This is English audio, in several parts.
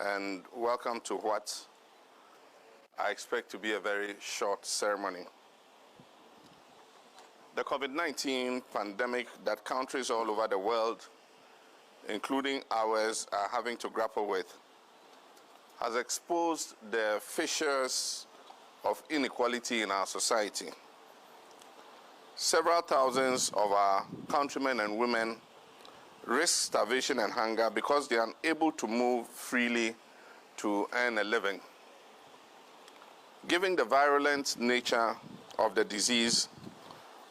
and welcome to what I expect to be a very short ceremony. The COVID-19 pandemic that countries all over the world, including ours, are having to grapple with has exposed the fissures of inequality in our society. Several thousands of our countrymen and women risk starvation and hunger because they are unable to move freely to earn a living. Given the virulent nature of the disease,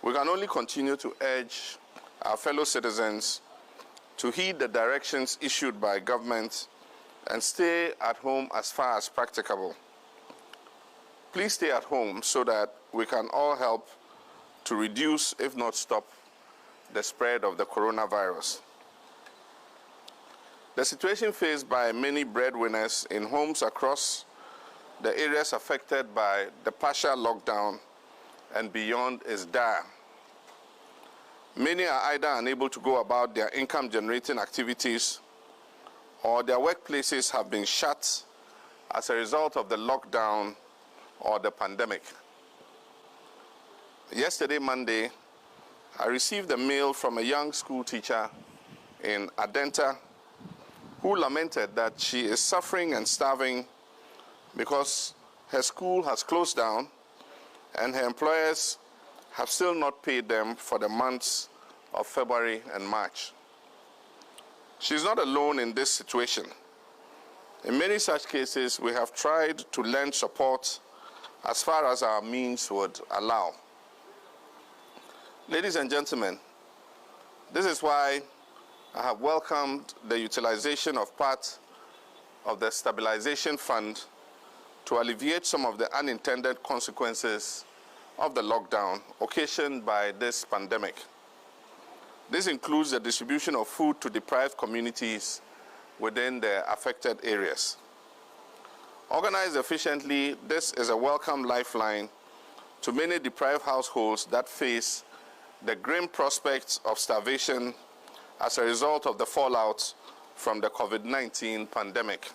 we can only continue to urge our fellow citizens to heed the directions issued by government and stay at home as far as practicable. Please stay at home so that we can all help to reduce, if not stop, the spread of the coronavirus. The situation faced by many breadwinners in homes across the areas affected by the partial lockdown and beyond is dire. Many are either unable to go about their income-generating activities or their workplaces have been shut as a result of the lockdown or the pandemic. Yesterday, Monday, I received a mail from a young school teacher in Adenta who lamented that she is suffering and starving because her school has closed down and her employers have still not paid them for the months of February and March. She's not alone in this situation. In many such cases, we have tried to lend support as far as our means would allow. Ladies and gentlemen, this is why I have welcomed the utilization of part of the Stabilization Fund to alleviate some of the unintended consequences of the lockdown occasioned by this pandemic. This includes the distribution of food to deprived communities within the affected areas. Organized efficiently, this is a welcome lifeline to many deprived households that face the grim prospects of starvation as a result of the fallout from the COVID-19 pandemic.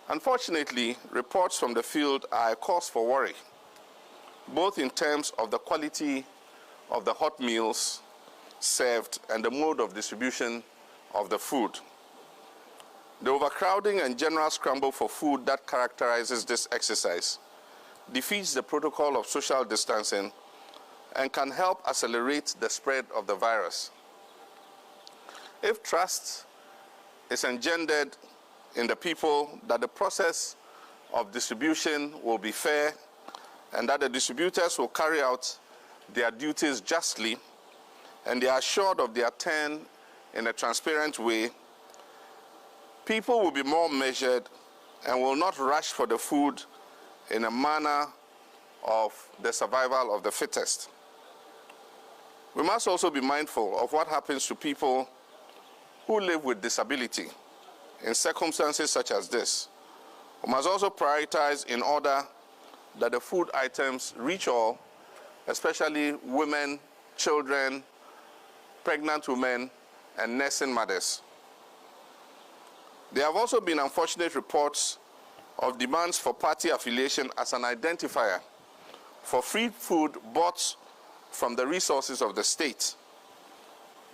Unfortunately, reports from the field are a cause for worry, both in terms of the quality of the hot meals served and the mode of distribution of the food. The overcrowding and general scramble for food that characterizes this exercise defeats the protocol of social distancing and can help accelerate the spread of the virus. If trust is engendered in the people that the process of distribution will be fair and that the distributors will carry out their duties justly and they are assured of their turn in a transparent way, people will be more measured and will not rush for the food in a manner of the survival of the fittest. We must also be mindful of what happens to people who live with disability in circumstances such as this. We must also prioritize in order that the food items reach all, especially women, children, pregnant women, and nursing mothers. There have also been unfortunate reports of demands for party affiliation as an identifier for free food bought from the resources of the state.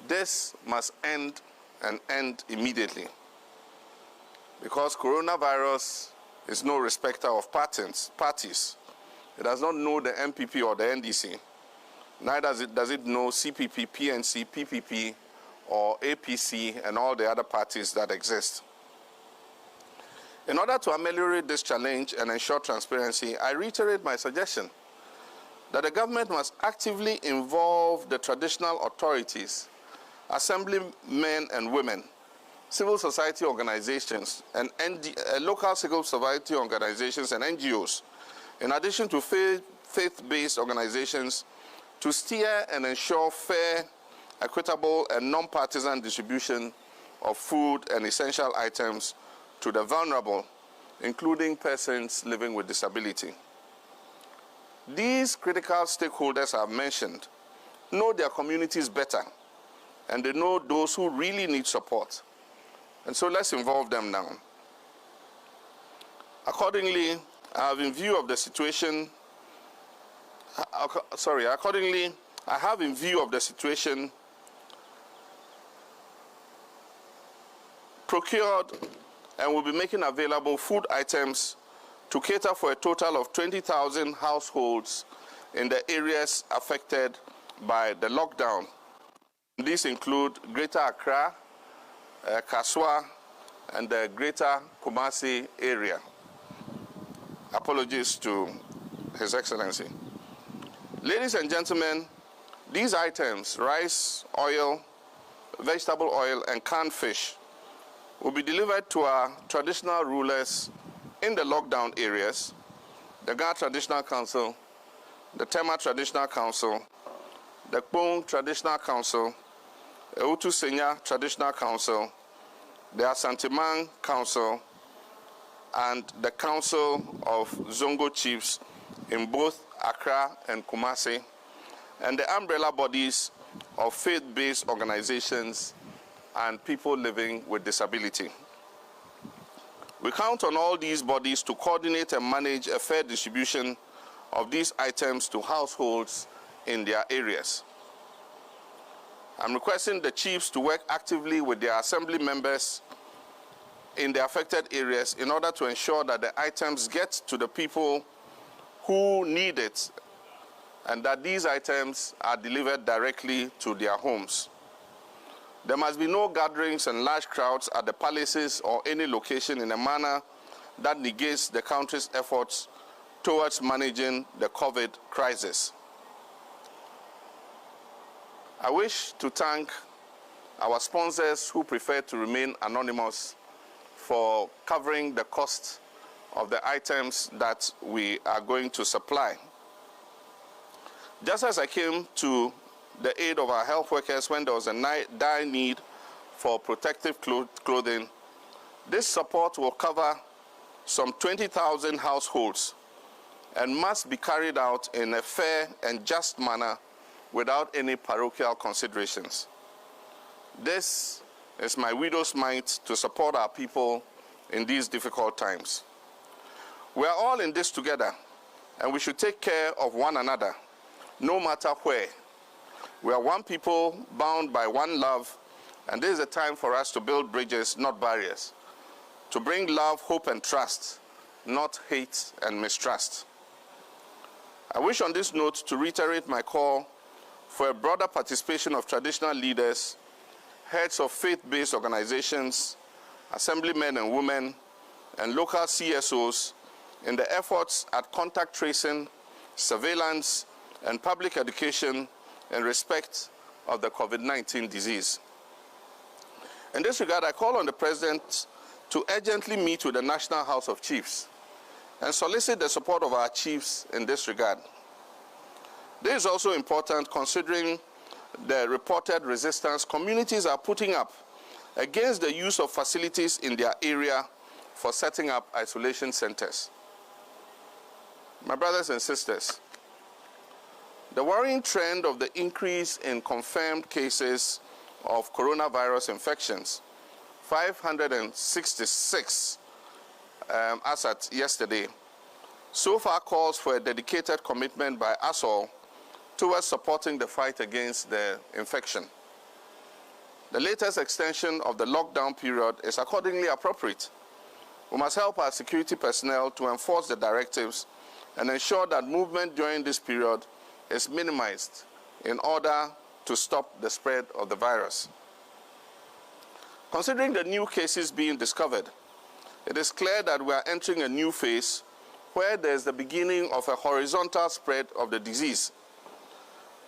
This must end and end immediately, because coronavirus is no respecter of parties. It does not know the MPP or the NDC. Neither does it know CPP, PNC, PPP, or APC, and all the other parties that exist. In order to ameliorate this challenge and ensure transparency, I reiterate my suggestion that the government must actively involve the traditional authorities, assemblymen and women, civil society organizations, and local civil society organizations and NGOs, in addition to faith-based organizations, to steer and ensure fair, equitable, and non-partisan distribution of food and essential items to the vulnerable, including persons living with disability. These critical stakeholders I've mentioned know their communities better, and they know those who really need support. And so let's involve them now. Accordingly, I have in view of the situation procured and will be making available food items to cater for a total of 20,000 households in the areas affected by the lockdown. These include Greater Accra, Kaswa, and the Greater Kumasi area. Apologies to His Excellency. Ladies and gentlemen, these items, rice, oil, vegetable oil, and canned fish, will be delivered to our traditional rulers in the lockdown areas, the Ga Traditional Council, the Tema Traditional Council, the Kpong Traditional Council, the Utu Senya Traditional Council, the Asantemang Council, and the Council of Zongo Chiefs in both Accra and Kumasi, and the umbrella bodies of faith-based organizations and people living with disability. We count on all these bodies to coordinate and manage a fair distribution of these items to households in their areas. I'm requesting the chiefs to work actively with their assembly members in the affected areas in order to ensure that the items get to the people who need it and that these items are delivered directly to their homes. There must be no gatherings and large crowds at the palaces or any location in a manner that negates the country's efforts towards managing the COVID crisis. I wish to thank our sponsors who prefer to remain anonymous for covering the cost of the items that we are going to supply. Just as I came to the aid of our health workers when there was a dire need for protective clothing, this support will cover some 20,000 households and must be carried out in a fair and just manner without any parochial considerations. This is my widow's mite to support our people in these difficult times. We are all in this together, and we should take care of one another, no matter where. We are one people bound by one love, and this is a time for us to build bridges, not barriers, to bring love, hope, and trust, not hate and mistrust. I wish on this note to reiterate my call for a broader participation of traditional leaders, heads of faith-based organizations, assemblymen and women, and local CSOs in the efforts at contact tracing, surveillance, and public education in respect of the COVID-19 disease. In this regard, I call on the President to urgently meet with the National House of Chiefs and solicit the support of our chiefs in this regard. This is also important considering the reported resistance communities are putting up against the use of facilities in their area for setting up isolation centers. My brothers and sisters, the worrying trend of the increase in confirmed cases of coronavirus infections, 566 as at yesterday, so far calls for a dedicated commitment by us all towards supporting the fight against the infection. The latest extension of the lockdown period is accordingly appropriate. We must help our security personnel to enforce the directives and ensure that movement during this period is minimized in order to stop the spread of the virus. Considering the new cases being discovered, it is clear that we are entering a new phase where there is the beginning of a horizontal spread of the disease.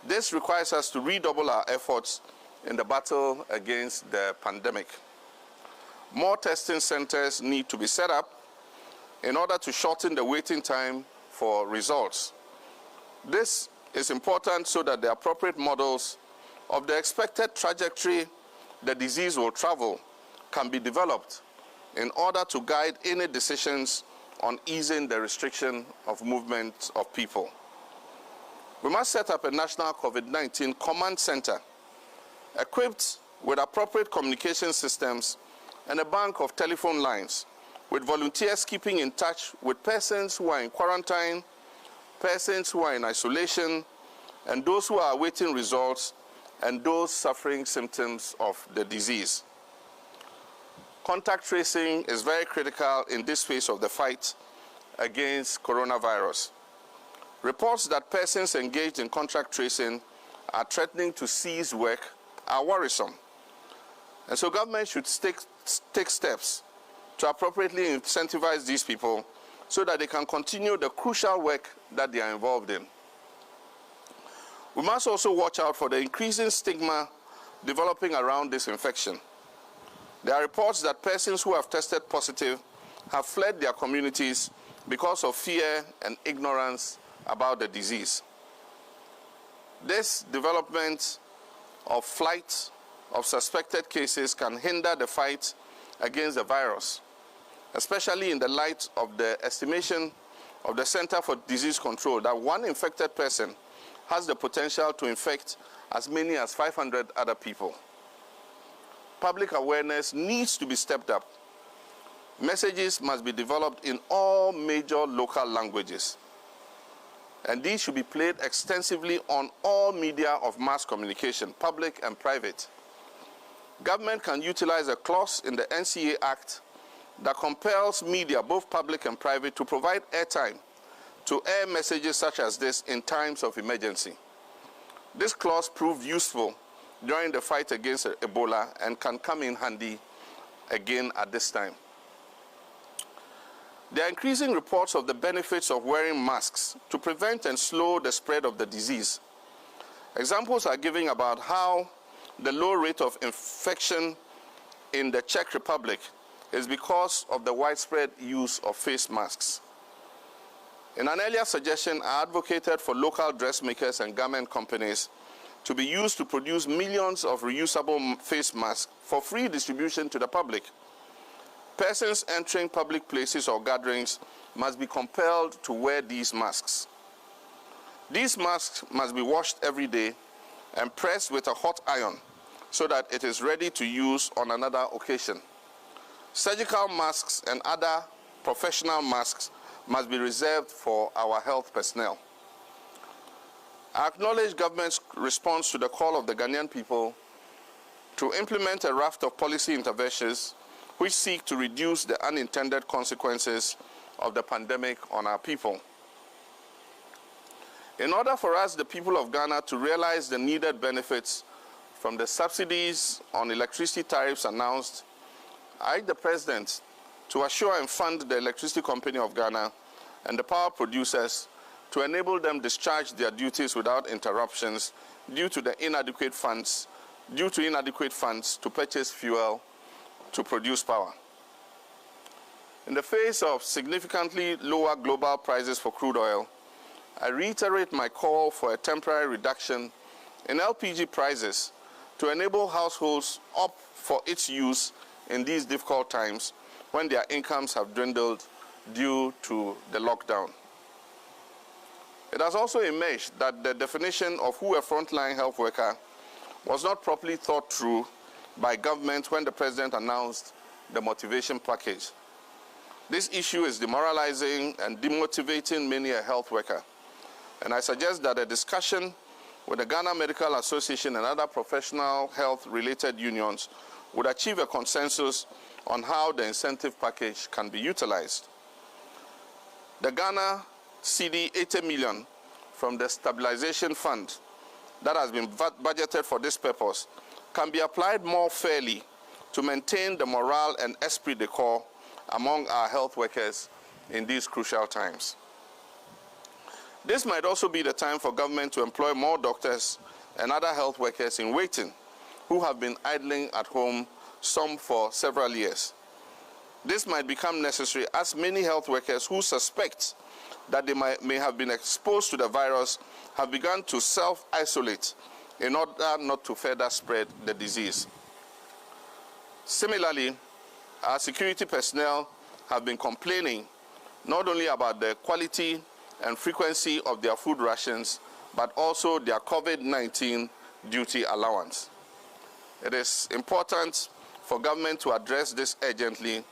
This requires us to redouble our efforts in the battle against the pandemic. More testing centers need to be set up in order to shorten the waiting time for results. This is important so that the appropriate models of the expected trajectory the disease will travel can be developed in order to guide any decisions on easing the restriction of movement of people. We must set up a national COVID-19 command center equipped with appropriate communication systems and a bank of telephone lines, with volunteers keeping in touch with persons who are in quarantine, persons who are in isolation, and those who are awaiting results, and those suffering symptoms of the disease. Contact tracing is very critical in this phase of the fight against coronavirus. Reports that persons engaged in contact tracing are threatening to cease work are worrisome. And so government should take steps to appropriately incentivize these people so that they can continue the crucial work that they are involved in. We must also watch out for the increasing stigma developing around this infection. There are reports that persons who have tested positive have fled their communities because of fear and ignorance about the disease. This development of flight of suspected cases can hinder the fight against the virus, especially in the light of the estimation of the Center for Disease Control that one infected person has the potential to infect as many as 500 other people. Public awareness needs to be stepped up. Messages must be developed in all major local languages, and these should be played extensively on all media of mass communication, public and private. Government can utilize a clause in the NCA Act that compels media, both public and private, to provide airtime to air messages such as this in times of emergency. This clause proved useful during the fight against Ebola and can come in handy again at this time. There are increasing reports of the benefits of wearing masks to prevent and slow the spread of the disease. Examples are given about how the low rate of infection in the Czech Republic is because of the widespread use of face masks. In an earlier suggestion, I advocated for local dressmakers and garment companies to be used to produce millions of reusable face masks for free distribution to the public. Persons entering public places or gatherings must be compelled to wear these masks. These masks must be washed every day and pressed with a hot iron so that it is ready to use on another occasion. Surgical masks and other professional masks must be reserved for our health personnel. I acknowledge government's response to the call of the Ghanaian people to implement a raft of policy interventions which seek to reduce the unintended consequences of the pandemic on our people. In order for us, the people of Ghana, to realize the needed benefits from the subsidies on electricity tariffs announced, I urge the President to assure and fund the Electricity Company of Ghana and the power producers to enable them discharge their duties without interruptions due to inadequate funds to purchase fuel to produce power. In the face of significantly lower global prices for crude oil, I reiterate my call for a temporary reduction in LPG prices to enable households opt for its use in these difficult times when their incomes have dwindled due to the lockdown. It has also emerged that the definition of who a frontline health worker was not properly thought through by government when the President announced the motivation package. This issue is demoralizing and demotivating many a health worker, and I suggest that a discussion with the Ghana Medical Association and other professional health-related unions would achieve a consensus on how the incentive package can be utilized. The Ghana CD 80 million from the Stabilization Fund that has been budgeted for this purpose can be applied more fairly to maintain the morale and esprit de corps among our health workers in these crucial times. This might also be the time for government to employ more doctors and other health workers in waiting who have been idling at home, some for several years. This might become necessary as many health workers who suspect that they may have been exposed to the virus have begun to self-isolate in order not to further spread the disease. Similarly, our security personnel have been complaining not only about the quality and frequency of their food rations, but also their COVID-19 duty allowance. It is important for government to address this urgently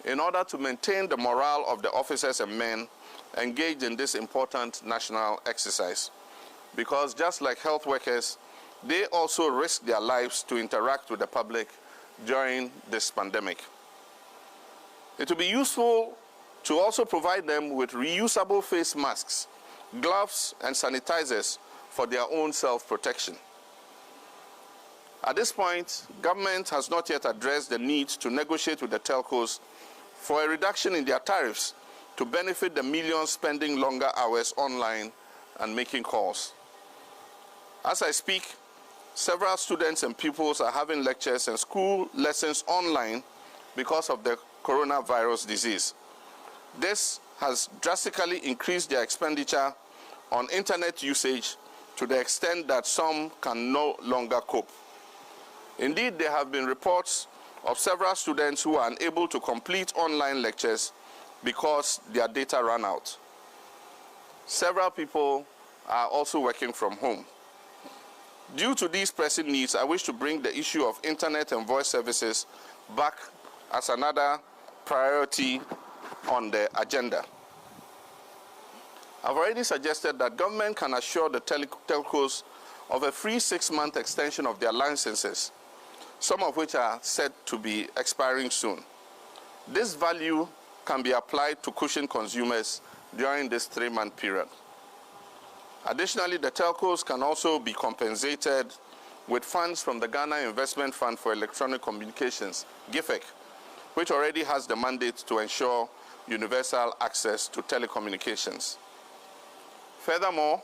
in order to maintain the morale of the officers and men engaged in this important national exercise. Because just like health workers, they also risk their lives to interact with the public during this pandemic. It will be useful to also provide them with reusable face masks, gloves, and sanitizers for their own self-protection. At this point, government has not yet addressed the need to negotiate with the telcos for a reduction in their tariffs to benefit the millions spending longer hours online and making calls. As I speak, several students and pupils are having lectures and school lessons online because of the coronavirus disease. This has drastically increased their expenditure on internet usage to the extent that some can no longer cope. Indeed, there have been reports of several students who are unable to complete online lectures because their data ran out. Several people are also working from home. Due to these pressing needs, I wish to bring the issue of internet and voice services back as another priority on the agenda. I've already suggested that government can assure the telcos of a free 6-month extension of their licenses, some of which are set to be expiring soon. This value can be applied to cushion consumers during this 3-month period. Additionally, the telcos can also be compensated with funds from the Ghana Investment Fund for Electronic Communications, GIFEC, which already has the mandate to ensure universal access to telecommunications. Furthermore,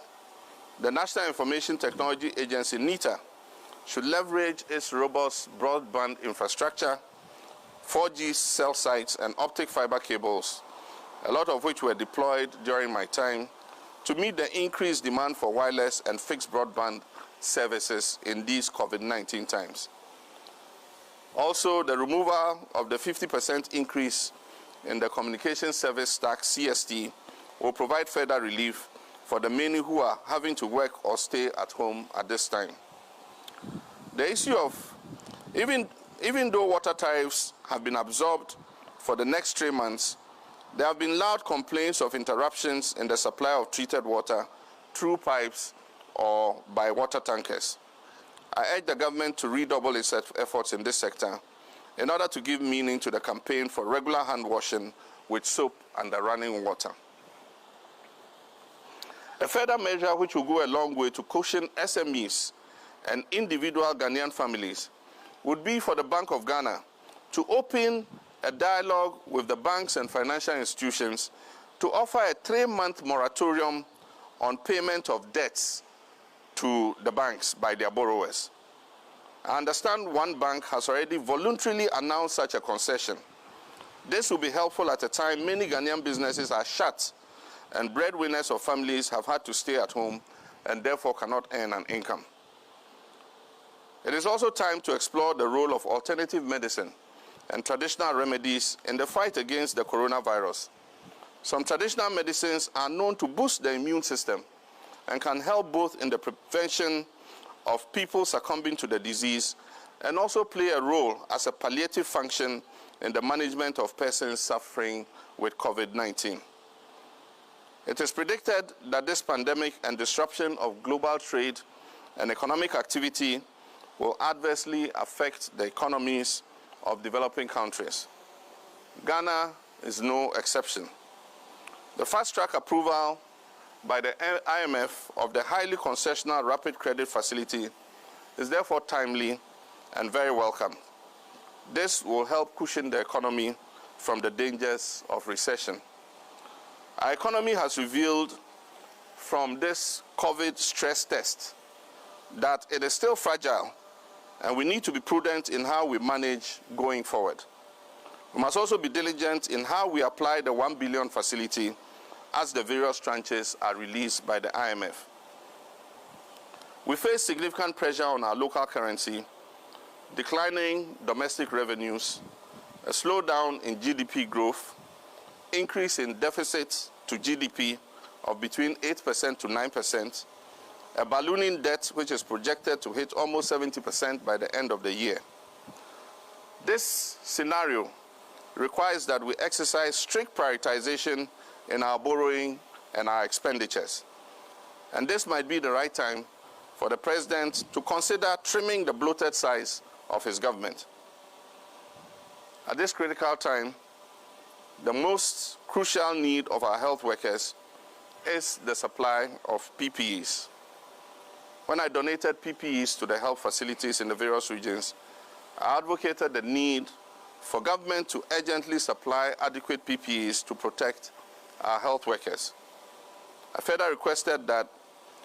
the National Information Technology Agency, NITA, should leverage its robust broadband infrastructure, 4G cell sites, and optic fiber cables, a lot of which were deployed during my time, to meet the increased demand for wireless and fixed broadband services in these COVID-19 times. Also, the removal of the 50% increase in the Communication Service Tax, CST, will provide further relief for the many who are having to work or stay at home at this time. The issue of, even though water tariffs have been absorbed for the next 3 months, there have been loud complaints of interruptions in the supply of treated water through pipes or by water tankers. I urge the government to redouble its efforts in this sector in order to give meaning to the campaign for regular hand washing with soap and the running water. A further measure which will go a long way to cushion SMEs and individual Ghanaian families would be for the Bank of Ghana to open a dialogue with the banks and financial institutions to offer a 3-month moratorium on payment of debts to the banks by their borrowers. I understand one bank has already voluntarily announced such a concession. This will be helpful at a time many Ghanaian businesses are shut and breadwinners of families have had to stay at home and therefore cannot earn an income. It is also time to explore the role of alternative medicine and traditional remedies in the fight against the coronavirus. Some traditional medicines are known to boost the immune system and can help both in the prevention of people succumbing to the disease and also play a role as a palliative function in the management of persons suffering with COVID-19. It is predicted that this pandemic and disruption of global trade and economic activity will adversely affect the economies of developing countries. Ghana is no exception. The fast-track approval by the IMF of the highly concessional rapid credit facility is therefore timely and very welcome. This will help cushion the economy from the dangers of recession. Our economy has revealed from this COVID stress test that it is still fragile, and we need to be prudent in how we manage going forward. We must also be diligent in how we apply the 1 billion facility as the various tranches are released by the IMF. We face significant pressure on our local currency, declining domestic revenues, a slowdown in GDP growth, increase in deficits to GDP of between 8% to 9%, a ballooning debt which is projected to hit almost 70% by the end of the year. This scenario requires that we exercise strict prioritization in our borrowing and our expenditures. And this might be the right time for the President to consider trimming the bloated size of his government. At this critical time, the most crucial need of our health workers is the supply of PPEs. When I donated PPEs to the health facilities in the various regions, I advocated the need for government to urgently supply adequate PPEs to protect our health workers. I further requested that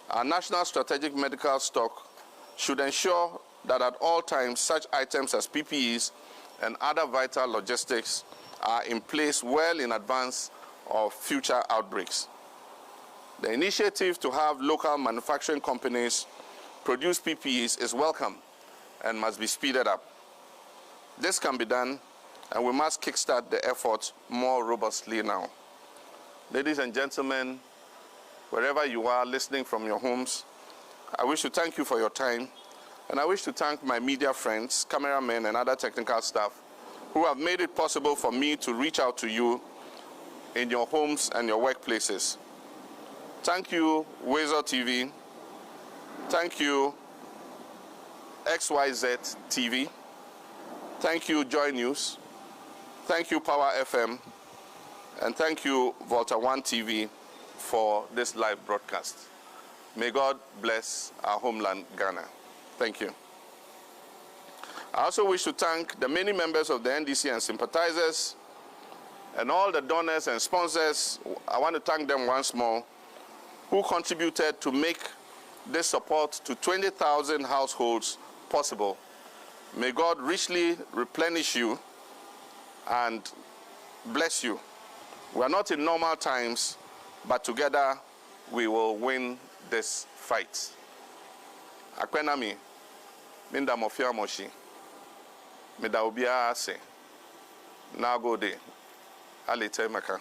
our national strategic medical stock should ensure that at all times such items as PPEs and other vital logistics are in place well in advance of future outbreaks. The initiative to have local manufacturing companies produce PPEs is welcome and must be speeded up. This can be done, and we must kickstart the effort more robustly now. Ladies and gentlemen, wherever you are listening from your homes, I wish to thank you for your time, and I wish to thank my media friends, cameramen, and other technical staff who have made it possible for me to reach out to you in your homes and your workplaces. Thank you, Weasel TV. Thank you, XYZ TV. Thank you, Joy News. Thank you, Power FM. And thank you, Volta One TV, for this live broadcast. May God bless our homeland, Ghana. Thank you. I also wish to thank the many members of the NDC and sympathizers and all the donors and sponsors. I want to thank them once more who contributed to make this support to 20,000 households possible. May God richly replenish you and bless you. We are not in normal times, but together we will win this fight. Akwenami, minda mofia moshi, mida ubia ase, na go de, alite maka.